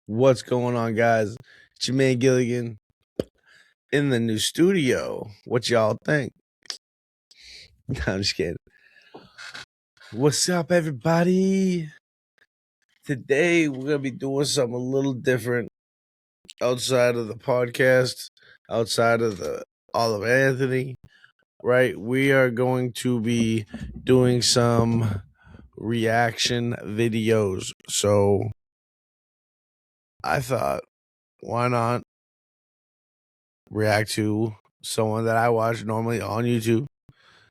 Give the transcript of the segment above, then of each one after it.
What's going on, guys? It's your man Gilligan in the new studio. What y'all think? No, I'm just kidding. What's up, everybody? Today we're gonna be doing something a little different outside of the podcast, outside of the Olive Anthony. Right? We are going to be doing some reaction videos. So I thought, why not react to someone that I watch normally on YouTube,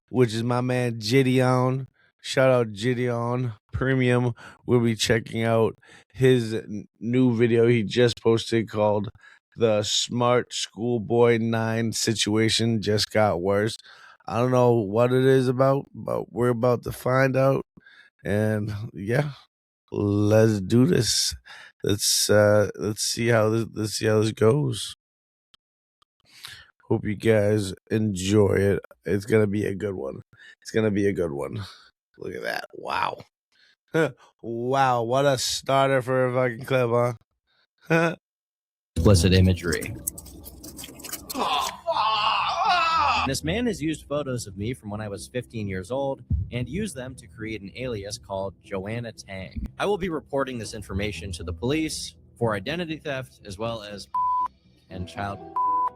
which is my man Jideon. Shout out Jideon Premium. We'll be checking out his new video he just posted called The Smart Schoolboy 9 Situation Just Got Worse. I don't know what it is about, but we're about to find out. And yeah, let's do this. Let's see how this goes. Hope you guys enjoy it. It's gonna be a good one. It's gonna be a good one. Look at that. Wow. Wow, what a starter for a fucking clip, huh? Explicit imagery. This man has used photos of me from when I was 15 years old and used them to create an alias called Joanna Tang. I will be reporting this information to the police for identity theft as well as and child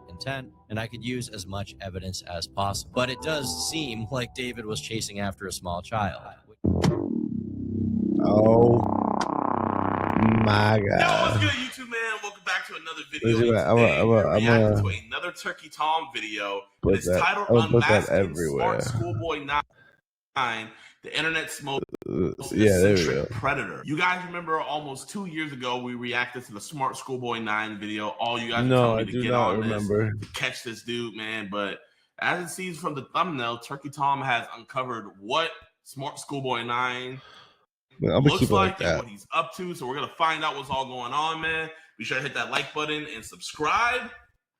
intent, and I could use as much evidence as possible. But it does seem like David was chasing after a small child. Oh my god. Yo, what's good, YouTube, man? Welcome back to another video. We're reacting to another Turkey Tom video. It's titled Unmasking Smart Schoolboy 9, the internet's most eccentric predator. You guys remember almost 2 years ago we reacted to the Smart Schoolboy 9 video. All you guys are telling me to get on this, to catch this dude, man. But as it seems from the thumbnail, Turkey Tom has uncovered what Smart Schoolboy 9 looks like and what he's up to. So we're gonna find out what's all going on, man. Be sure to hit that like button and subscribe.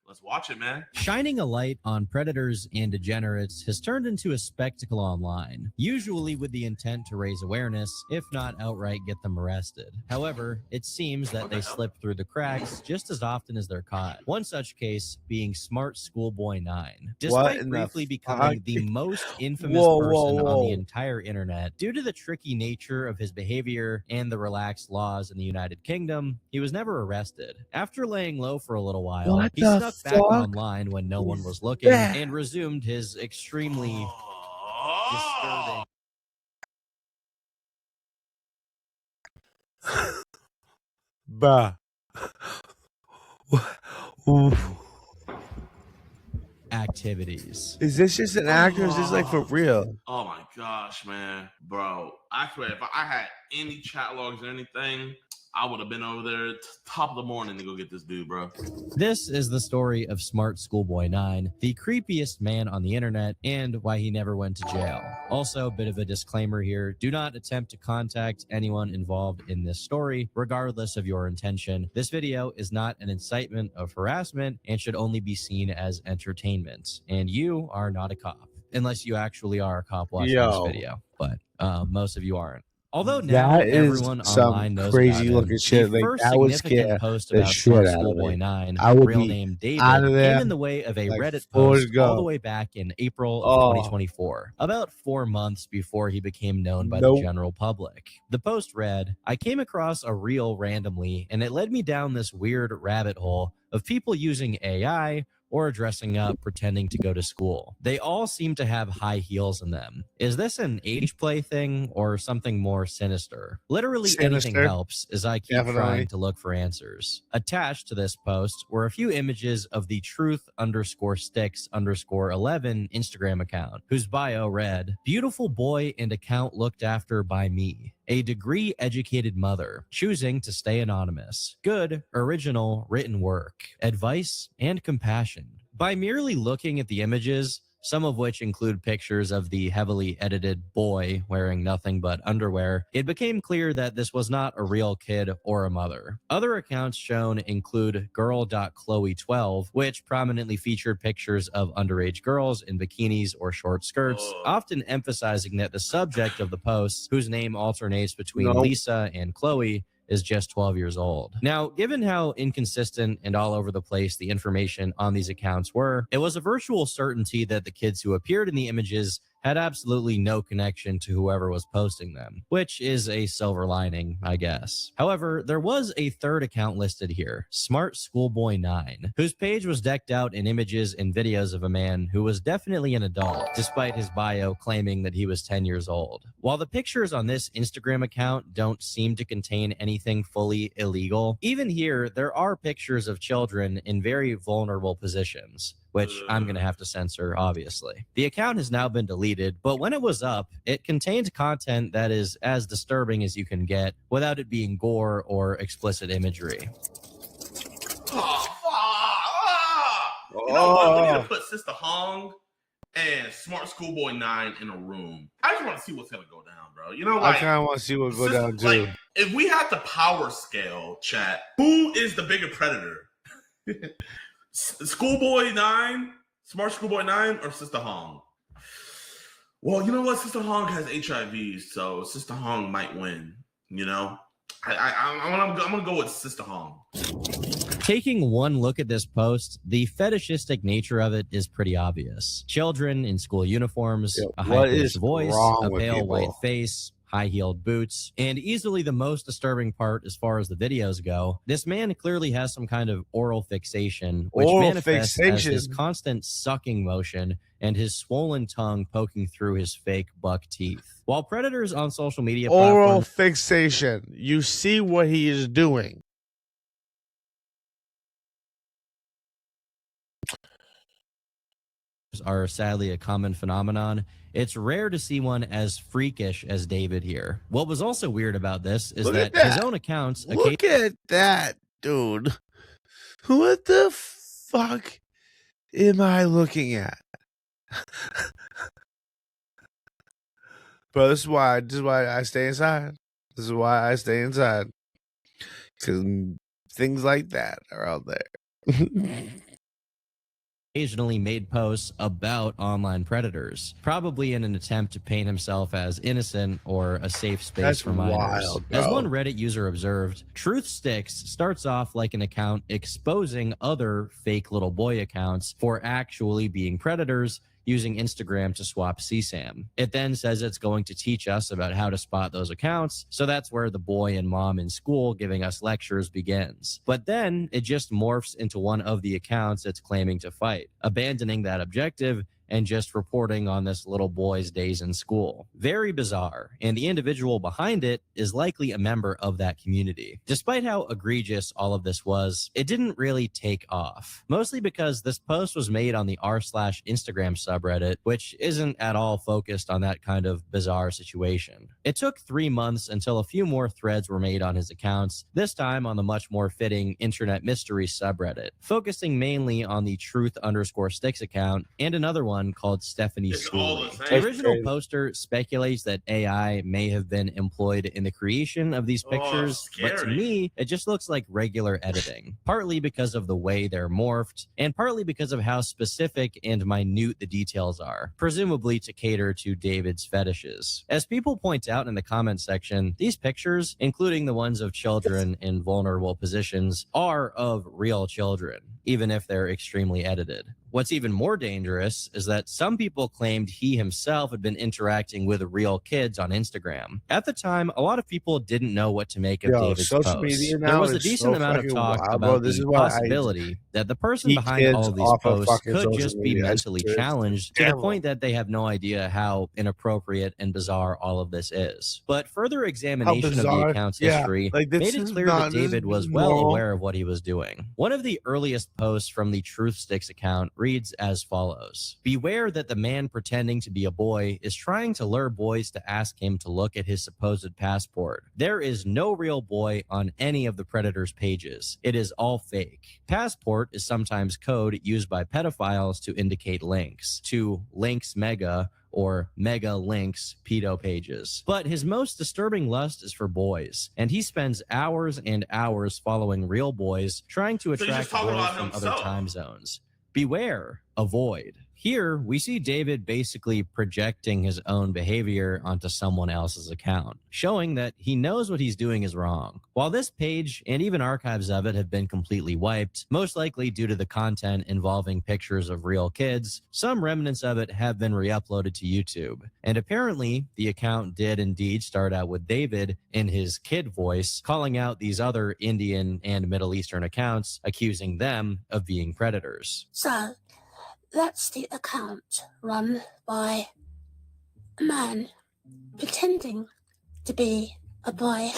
Let's watch it, man. Shining a light on predators and degenerates has turned into a spectacle online, usually with the intent to raise awareness, if not outright get them arrested. However, it seems that they slip through the cracks just as often as they're caught. One such case being Smart Schoolboy 9. Despite briefly becoming the most infamous person on the entire internet, due to the tricky nature of his behavior and the relaxed laws in the United Kingdom, he was never arrested. After laying low for a little while, he snuck back online when no one was looking and resumed his extremely disturbing. Activities. Is this just an actor? Or is this like for real? Oh my gosh, man. Bro, I swear, if I had any chat logs or anything, I would have been over there top of the morning to go get this dude, bro. This is the story of Smart Schoolboy 9, the creepiest man on the internet, and why he never went to jail. Also, a bit of a disclaimer here. Do not attempt to contact anyone involved in this story, regardless of your intention. This video is not an incitement of harassment and should only be seen as entertainment. And you are not a cop, unless you actually are a cop watching this video. But most of you aren't. Although now everyone online knows crazy about looking shit. the first significant post about Smart Schoolboy 9, real name David, came in the way of a Reddit post all the way back in April of 2024, about 4 months before he became known by the general public. The post read, "I came across a reel randomly, and it led me down this weird rabbit hole of people using AI or dressing up pretending to go to school. They all seem to have high heels in them. Is this an age play thing or something more sinister? Literally anything helps as I keep trying to look for answers." Attached to this post were a few images of the truth_sticks_11 Instagram account, whose bio read, "Beautiful boy and account looked after by me. A degree-educated mother, choosing to stay anonymous. Good, original, written work. Advice and compassion." By merely looking at the images, some of which include pictures of the heavily edited boy wearing nothing but underwear, it became clear that this was not a real kid or a mother. Other accounts shown include girl.chloe12, which prominently featured pictures of underage girls in bikinis or short skirts, often emphasizing that the subject of the posts, whose name alternates between Lisa and Chloe, is just 12 years old. Now, given how inconsistent and all over the place the information on these accounts were, it was a virtual certainty that the kids who appeared in the images had absolutely no connection to whoever was posting them, which is a silver lining, I guess. However, there was a third account listed here, Smart Schoolboy 9, whose page was decked out in images and videos of a man who was definitely an adult, despite his bio claiming that he was 10 years old. While the pictures on this Instagram account don't seem to contain anything fully illegal, even here, there are pictures of children in very vulnerable positions, which I'm going to have to censor, obviously. The account has now been deleted, but when it was up, it contained content that is as disturbing as you can get without it being gore or explicit imagery. You know what? We need to put Sister Hong and Smart Schoolboy 9 in a room. I just want to see what's going to go down, bro. You know, like, I kind of want to see what go down, too. Like, if we had the power scale, chat, who is the bigger predator? Schoolboy 9, Smart Schoolboy 9, or Sister Hong? Well, you know what? Sister Hong has HIV, so Sister Hong might win. You know, I'm gonna go with Sister Hong. Taking one look at this post, the fetishistic nature of it is pretty obvious. Children in school uniforms, a high-pitched voice, a pale white face, high-heeled boots, and easily the most disturbing part as far as the videos go, this man clearly has some kind of oral fixation, which manifests as his constant sucking motion and his swollen tongue poking through his fake buck teeth. While predators on social media oral fixation, you see what he is doing. Are sadly a common phenomenon, it's rare to see one as freakish as David here. What was also weird about this is that his own accounts... Look at that, dude. What the fuck am I looking at? Bro, this is why I stay inside. This is why I stay inside. Because things like that are out there. Occasionally made posts about online predators, probably in an attempt to paint himself as innocent or a safe space for minors. Wild, as one Reddit user observed, Truth Sticks starts off like an account exposing other fake little boy accounts for actually being predators, using Instagram to swap CSAM. It then says it's going to teach us about how to spot those accounts, so that's where the boy and mom in school giving us lectures begins. But then it just morphs into one of the accounts it's claiming to fight, abandoning that objective and just reporting on this little boy's days in school. Very bizarre, and the individual behind it is likely a member of that community. Despite how egregious all of this was, it didn't really take off, mostly because this post was made on the r/Instagram subreddit, which isn't at all focused on that kind of bizarre situation. It took 3 months until a few more threads were made on his accounts, this time on the much more fitting Internet Mystery subreddit, focusing mainly on the Truth_Sticks account and another one called Stephanie Schooley. The original poster speculates that AI may have been employed in the creation of these pictures, but to me, it just looks like regular editing, partly because of the way they're morphed, and partly because of how specific and minute the details are, presumably to cater to David's fetishes. As people point out in the comment section, these pictures, including the ones of children in vulnerable positions, are of real children, even if they're extremely edited. What's even more dangerous is that some people claimed he himself had been interacting with real kids on Instagram. At the time, a lot of people didn't know what to make of David's posts. There was a decent amount of talk about the possibility that the person behind all of these posts could just be mentally challenged to the point that they have no idea how inappropriate and bizarre all of this is. But further examination of the account's history made it clear that David was well aware of what he was doing. One of the earliest posts from the Truth Sticks account reads as follows: "Beware that the man pretending to be a boy is trying to lure boys to ask him to look at his supposed passport. There is no real boy on any of the predators' pages. It is all fake. Passport is sometimes code used by pedophiles to indicate links to Links Mega or Mega Links pedo pages. But his most disturbing lust is for boys, and he spends hours and hours following real boys trying to attract boys from other time zones. Beware, avoid." Here, we see David basically projecting his own behavior onto someone else's account, showing that he knows what he's doing is wrong. While this page and even archives of it have been completely wiped, most likely due to the content involving pictures of real kids, some remnants of it have been re-uploaded to YouTube. And apparently, the account did indeed start out with David in his kid voice, calling out these other Indian and Middle Eastern accounts, accusing them of being predators. So, that's the account run by a man pretending to be a boy.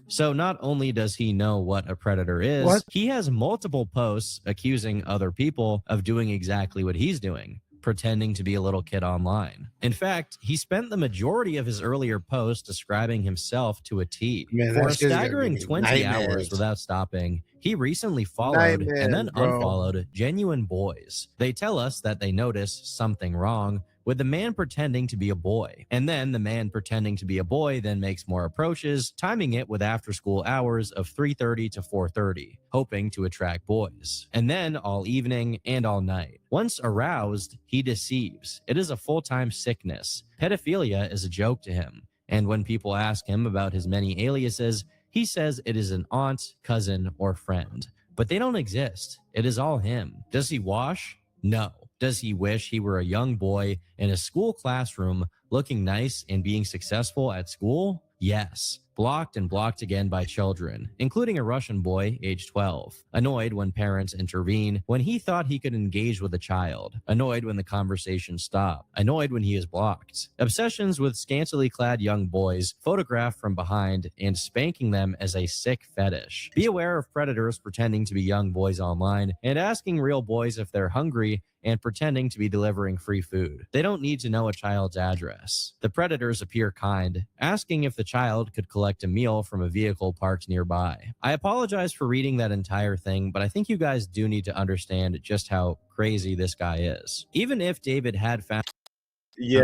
So not only does he know what a predator is, he has multiple posts accusing other people of doing exactly what he's doing, pretending to be a little kid online. In fact, he spent the majority of his earlier posts describing himself to a T. For a staggering 20 hours without stopping, he recently followed and then unfollowed genuine boys. They tell us that they notice something wrong with the man pretending to be a boy. And then the man pretending to be a boy then makes more approaches, timing it with after-school hours of 3:30 to 4:30, hoping to attract boys. And then all evening and all night. Once aroused, he deceives. It is a full-time sickness. Pedophilia is a joke to him. And when people ask him about his many aliases, he says it is an aunt, cousin, or friend. But they don't exist. It is all him. Does he wash? No. Does he wish he were a young boy in a school classroom looking nice and being successful at school? Yes. Blocked and blocked again by children, including a Russian boy, age 12. Annoyed when parents intervene, when he thought he could engage with a child. Annoyed when the conversation stopped. Annoyed when he is blocked. Obsessions with scantily clad young boys, photographed from behind, and spanking them as a sick fetish. Be aware of predators pretending to be young boys online and asking real boys if they're hungry and pretending to be delivering free food. They don't need to know a child's address. The predators appear kind, asking if the child could collect a meal from a vehicle parked nearby. I apologize for reading that entire thing, but I think you guys do need to understand just how crazy this guy is. Even if David had found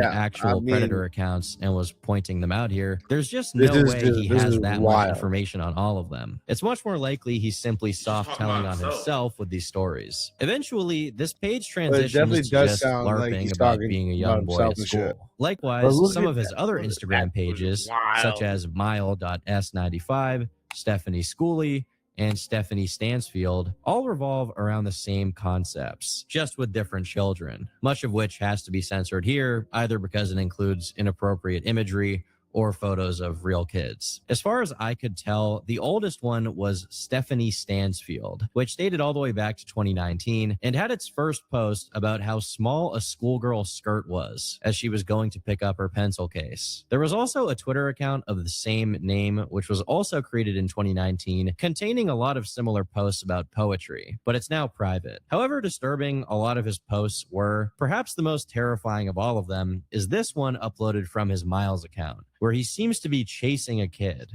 actual predator accounts and was pointing them out here, there's just no way he has that much information on all of them. It's much more likely he's simply soft telling on himself with these stories. Eventually, this page transitions to just LARPing about being a young boy at school. Likewise, some of his other Instagram pages, such as Mile.s95, Stephanie Schooley, and Stephanie Stansfield all revolve around the same concepts, just with different children, much of which has to be censored here, either because it includes inappropriate imagery or photos of real kids. As far as I could tell, the oldest one was Stephanie Stansfield, which dated all the way back to 2019 and had its first post about how small a schoolgirl's skirt was as she was going to pick up her pencil case. There was also a Twitter account of the same name, which was also created in 2019, containing a lot of similar posts about poetry, but it's now private. However disturbing a lot of his posts were, perhaps the most terrifying of all of them is this one uploaded from his Miles account, where he seems to be chasing a kid.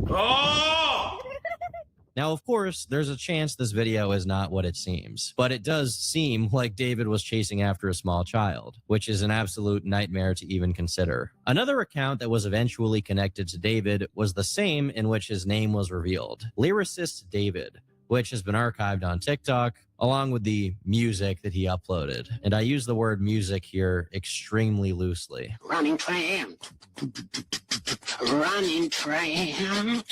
Oh! Now, of course, there's a chance this video is not what it seems, but it does seem like David was chasing after a small child, which is an absolute nightmare to even consider. Another account that was eventually connected to David was the same in which his name was revealed, Lyricist David, which has been archived on TikTok, along with the music that he uploaded. And I use the word music here extremely loosely. Running train. Running train.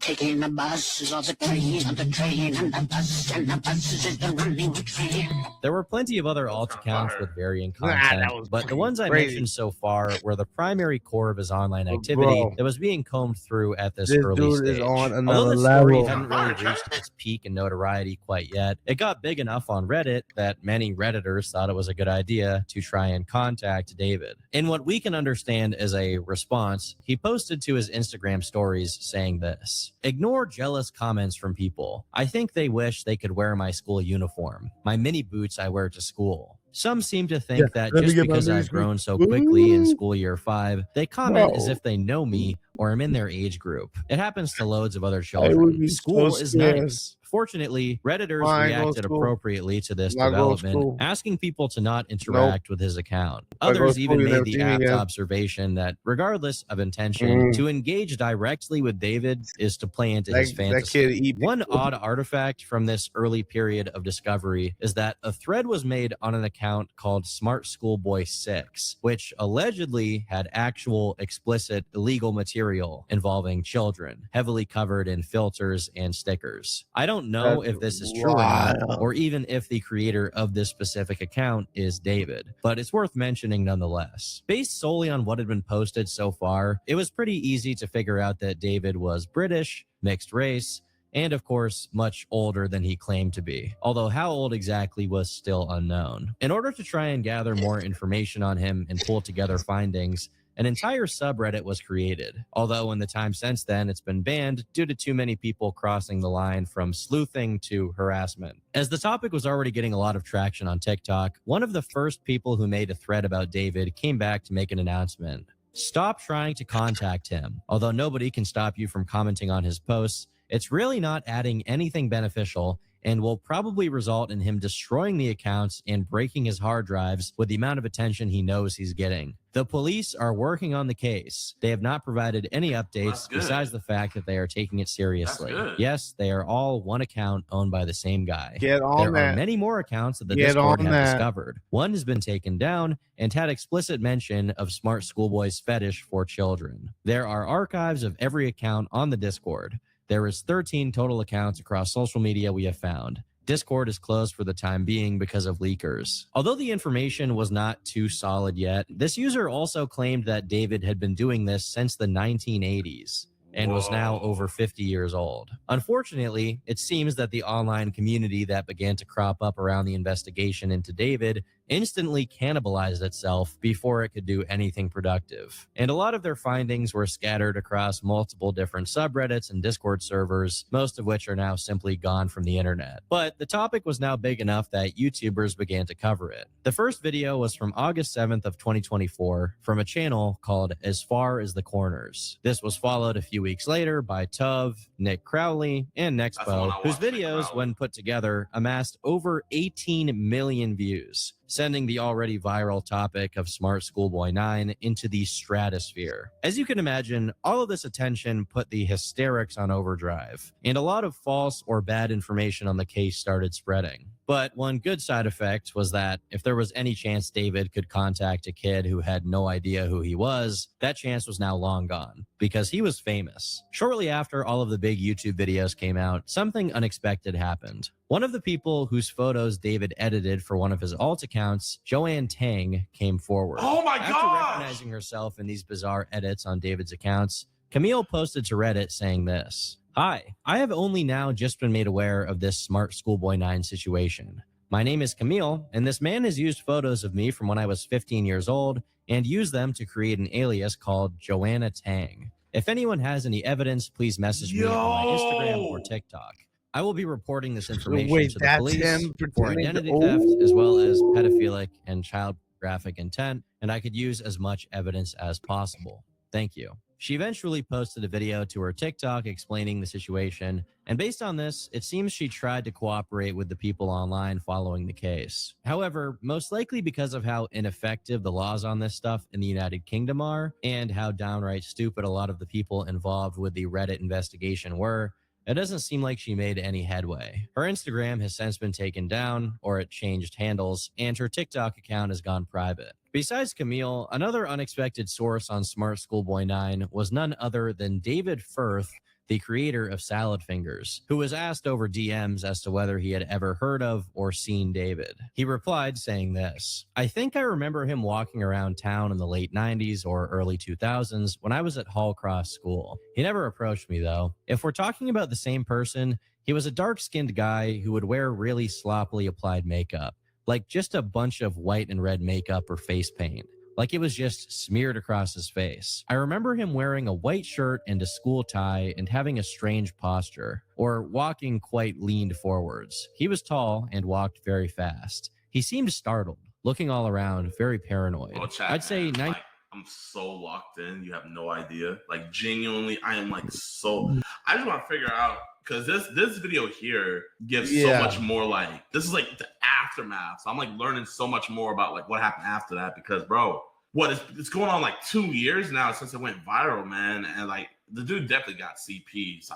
Taking the buses or the train and the train and the bus and the buses is the running train. There were plenty of other alt accounts with varying content, but the ones I mentioned so far were the primary core of his online activity that was being combed through at this early stage. Although the story hadn't really reached its peak in notoriety quite yet, it got big enough on Reddit that many Redditors thought it was a good idea to try and contact David. In what we can understand as a response, he posted to his Instagram stories saying this: "Ignore jealous comments from people. I think they wish they could wear my school uniform, my mini boots I wear to school. Some seem to think that just because I've grown so quickly in school year 5, they comment as if they know me or am in their age group. It happens to loads of other children. School is nice. Fortunately, Redditors reacted appropriately to this development, asking people to not interact with his account. Others even made the apt observation that regardless of intention, to engage directly with David is to play into his fantasy. One odd artifact from this early period of discovery is that a thread was made on an account called Smart Schoolboy 6, which allegedly had actual explicit illegal material involving children, heavily covered in filters and stickers. I don't know if this is true or not, or even if the creator of this specific account is David, but it's worth mentioning nonetheless. Based solely on what had been posted so far, it was pretty easy to figure out that David was British, mixed race, and of course, much older than he claimed to be, although how old exactly was still unknown. In order to try and gather more information on him and pull together findings, an entire subreddit was created, although in the time since then it's been banned due to too many people crossing the line from sleuthing to harassment. As the topic was already getting a lot of traction on TikTok, one of the first people who made a thread about David came back to make an announcement. Stop trying to contact him. Although nobody can stop you from commenting on his posts, it's really not adding anything beneficial and will probably result in him destroying the accounts and breaking his hard drives with the amount of attention he knows he's getting. The police are working on the case. They have not provided any updates besides the fact that they are taking it seriously. Yes, they are all one account owned by the same guy. There are many more accounts that the Discord have discovered. One has been taken down and had explicit mention of Smart Schoolboy's fetish for children. There are archives of every account on the Discord. There is 13 total accounts across social media we have found. Discord is closed for the time being because of leakers. Although the information was not too solid yet, this user also claimed that David had been doing this since the 1980s and was now over 50 years old. Unfortunately, it seems that the online community that began to crop up around the investigation into David instantly cannibalized itself before it could do anything productive. And a lot of their findings were scattered across multiple different subreddits and Discord servers, most of which are now simply gone from the internet. But the topic was now big enough that YouTubers began to cover it. The first video was from August 7th of 2024 from a channel called As Far as the Corners. This was followed a few weeks later by Tuv, Nick Crowley, and Nexpo, whose videos, when put together, amassed over 18 million views, sending the already viral topic of Smart Schoolboy 9 into the stratosphere. As you can imagine, all of this attention put the hysterics on overdrive, and a lot of false or bad information on the case started spreading. But one good side effect was that if there was any chance David could contact a kid who had no idea who he was, that chance was now long gone, because he was famous. Shortly after all of the big YouTube videos came out, something unexpected happened. One of the people whose photos David edited for one of his alt accounts, Joanne Tang, came forward. Oh my After God! recognizing herself in these bizarre edits on David's accounts, Camille posted to Reddit saying this: "Hi, I have only now just been made aware of this Smart Schoolboy 9 situation. My name is Camille, and this man has used photos of me from when I was 15 years old and used them to create an alias called Joanna Tang. If anyone has any evidence, please message me on my Instagram or TikTok. I will be reporting this information to the police for identity theft as well as pedophilic and child pornographic intent, and I could use as much evidence as possible. Thank you." She eventually posted a video to her TikTok explaining the situation, and based on this, it seems she tried to cooperate with the people online following the case. However, most likely because of how ineffective the laws on this stuff in the United Kingdom are, and how downright stupid a lot of the people involved with the Reddit investigation were, it doesn't seem like she made any headway. Her Instagram has since been taken down, or it changed handles, and her TikTok account has gone private. Besides Camille, another unexpected source on Smart Schoolboy 9 was none other than David Firth, the creator of Salad Fingers, who was asked over DMs as to whether he had ever heard of or seen David. He replied saying this: "I think I remember him walking around town in the late 90s or early 2000s when I was at Hall Cross School. He never approached me though. If we're talking about the same person, he was a dark-skinned guy who would wear really sloppily applied makeup, like just a bunch of white and red makeup or face paint. Like it was just smeared across his face. I remember him wearing a white shirt and a school tie and having a strange posture, or walking quite leaned forwards. He was tall and walked very fast. He seemed startled. looking all around, very paranoid. Oh, chat, I'd say man, like, I'm so locked in. You have no idea. Like, genuinely, I am like so. I just want to figure out, because this video here gives so much more. Like, this is like the aftermath. So I'm like learning so much more about like what happened after that. Because, bro, it's going on like 2 years now since it went viral, man. And like the dude definitely got CP. So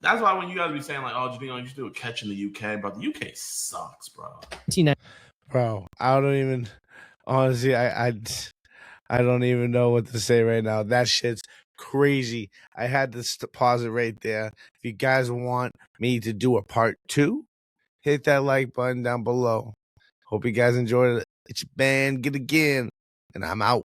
that's why when you guys be saying like, oh, Jideon, you should do a catch in the UK, but the UK sucks, bro. Bro, I don't even. Honestly, I don't even know what to say right now. That shit's crazy. I had to pause it right there. If you guys want me to do a part 2, hit that like button down below. Hope you guys enjoyed it. It's your band, Get Again, and I'm out.